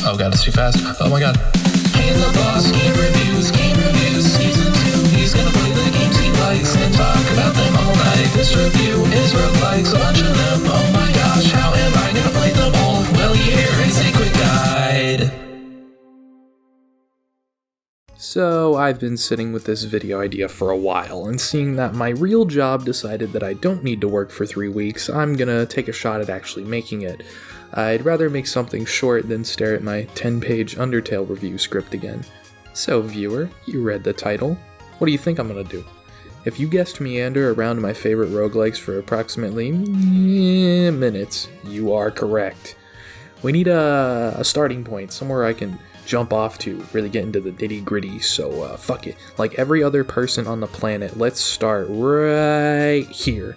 Oh god, it's too fast. Oh my god. Hey the boss, game reviews, season 2. He's gonna play the games he likes and talk about them all night. This review is roguelikes, a bunch of them. Oh my gosh, how am I gonna play them all? Well, here is a quick guide. So I've been sitting with this video idea for a while, and seeing that my real job decided that I don't need to work for 3 weeks, I'm gonna take a shot at actually making it. I'd rather make something short than stare at my 10-page Undertale review script again. So viewer, you read the title. What do you think I'm gonna do? If you guessed meander around my favorite roguelikes for approximately minutes, you are correct. We need a starting point, somewhere I can jump off to, really get into the nitty gritty, so fuck it. Like every other person on the planet, let's start right here.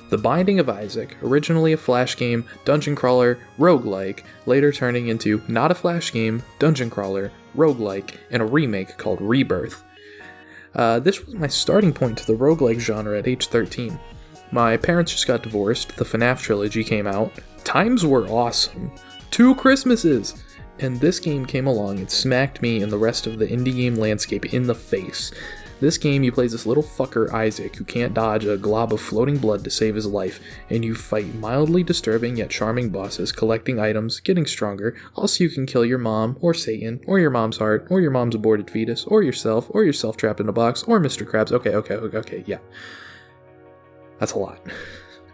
The Binding of Isaac, originally a Flash game, dungeon crawler, roguelike, later turning into not a Flash game, dungeon crawler, roguelike, and a remake called Rebirth. This was my starting point to the roguelike genre at age 13. My parents just got divorced, the FNAF trilogy came out, times were awesome, 2 Christmases! And this game came along and smacked me and the rest of the indie game landscape in the face. This game, you play this little fucker Isaac who can't dodge a glob of floating blood to save his life, and you fight mildly disturbing yet charming bosses, collecting items, getting stronger. Also, you can kill your mom, or Satan, or your mom's heart, or your mom's aborted fetus, or yourself trapped in a box, or Mr. Krabs. Okay, yeah. That's a lot.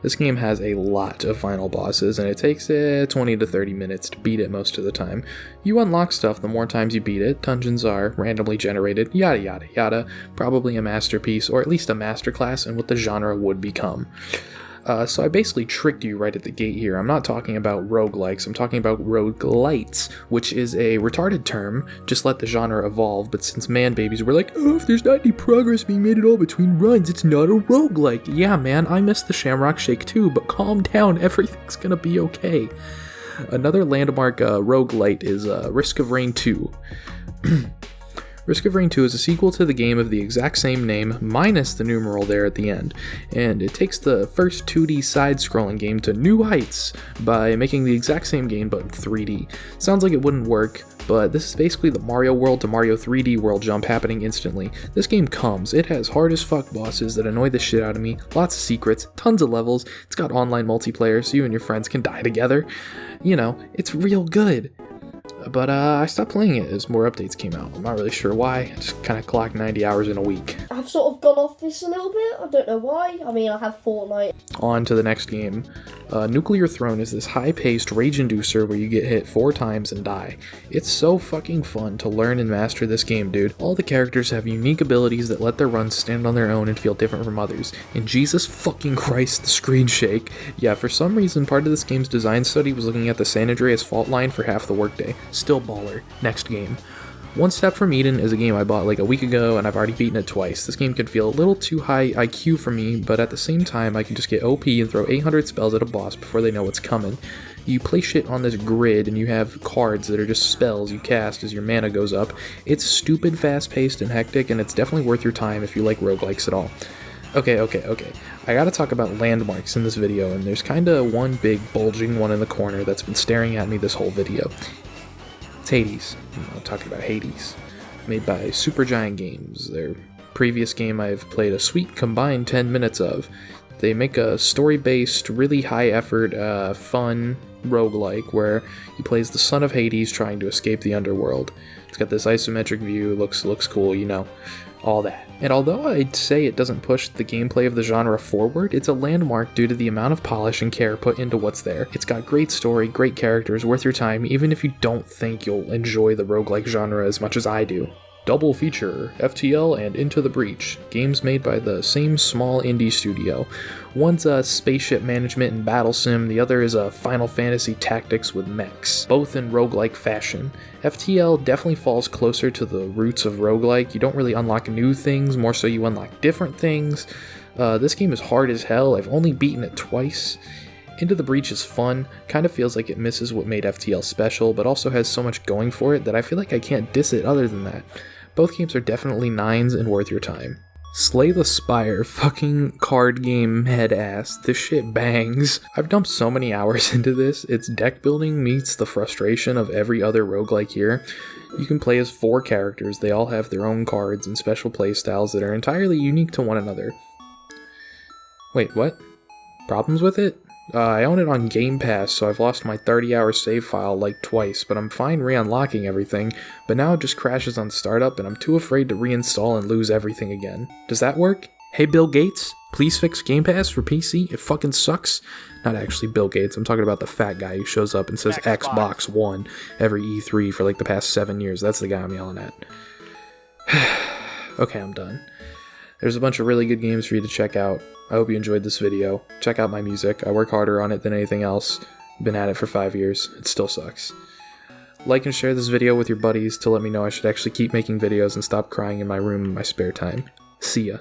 This game has a lot of final bosses, and it takes 20 to 30 minutes to beat it most of the time. You unlock stuff the more times you beat it, dungeons are randomly generated, yada yada yada, probably a masterpiece, or at least a masterclass in what the genre would become. So I basically tricked you right at the gate here. I'm not talking about roguelikes, I'm talking about roguelites, which is a retarded term. Just let the genre evolve, but since man babies were like, oh, if there's not any progress being made at all between runs, it's not a roguelike. Yeah, man, I missed the Shamrock Shake too, but calm down, everything's gonna be okay. Another landmark roguelite is Risk of Rain 2. Risk of Rain 2 is a sequel to the game of the exact same name, minus the numeral there at the end, and it takes the first 2D side-scrolling game to new heights by making the exact same game but in 3D. Sounds like it wouldn't work, but this is basically the Mario World to Mario 3D world jump happening instantly. This game comes. It has hard as fuck bosses that annoy the shit out of me, lots of secrets, tons of levels, it's got online multiplayer so you and your friends can die together. You know, it's real good. But I stopped playing it as more updates came out. I'm not really sure why. I just kind of clocked 90 hours in a week. I've sort of gone off this a little bit. I don't know why. I mean, I have Fortnite. On to the next game. Nuclear Throne is this high-paced rage inducer where you get hit 4 times and die. It's so fucking fun to learn and master this game, dude. All the characters have unique abilities that let their runs stand on their own and feel different from others. And Jesus fucking Christ, the screen shake. Yeah, for some reason, part of this game's design study was looking at the San Andreas fault line for half the workday. Still baller. Next game. One Step from Eden is a game I bought like a week ago and I've already beaten it twice. This game could feel a little too high IQ for me, but at the same time I can just get OP and throw 800 spells at a boss before they know what's coming. You place shit on this grid and you have cards that are just spells you cast as your mana goes up. It's stupid fast-paced and hectic, and it's definitely worth your time if you like roguelikes at all. Okay. I gotta talk about landmarks in this video, and there's kinda one big bulging one in the corner that's been staring at me this whole video. It's Hades. I'm talking about Hades. Made by Supergiant Games. Their previous game I've played a sweet combined 10 minutes of. They make a story-based, really high-effort, fun roguelike where you play as the son of Hades trying to escape the underworld. It's got this isometric view, looks cool, you know, all that. And although I'd say it doesn't push the gameplay of the genre forward, it's a landmark due to the amount of polish and care put into what's there. It's got great story, great characters, worth your time, even if you don't think you'll enjoy the roguelike genre as much as I do. Double feature, FTL and Into the Breach, games made by the same small indie studio. One's a spaceship management and battle sim, the other is a Final Fantasy tactics with mechs, both in roguelike fashion. FTL definitely falls closer to the roots of roguelike. You don't really unlock new things, more so you unlock different things. This game is hard as hell, I've only beaten it twice. Into the Breach is fun, kind of feels like it misses what made FTL special, but also has so much going for it that I feel like I can't diss it other than that. Both games are definitely 9s and worth your time. Slay the Spire, fucking card game head ass. This shit bangs. I've dumped so many hours into this. It's deck building meets the frustration of every other roguelike here. You can play as 4 characters. They all have their own cards and special playstyles that are entirely unique to one another. Wait, what? Problems with it? I own it on Game Pass, so I've lost my 30-hour save file like twice, but I'm fine re-unlocking everything, but now it just crashes on startup and I'm too afraid to reinstall and lose everything again. Does that work? Hey Bill Gates, please fix Game Pass for PC, it fucking sucks. Not actually Bill Gates, I'm talking about the fat guy who shows up and says Xbox One every E3 for like the past 7 years. That's the guy I'm yelling at. Okay, I'm done. There's a bunch of really good games for you to check out. I hope you enjoyed this video. Check out my music. I work harder on it than anything else. Been at it for 5 years. It still sucks. Like and share this video with your buddies to let me know I should actually keep making videos and stop crying in my room in my spare time. See ya.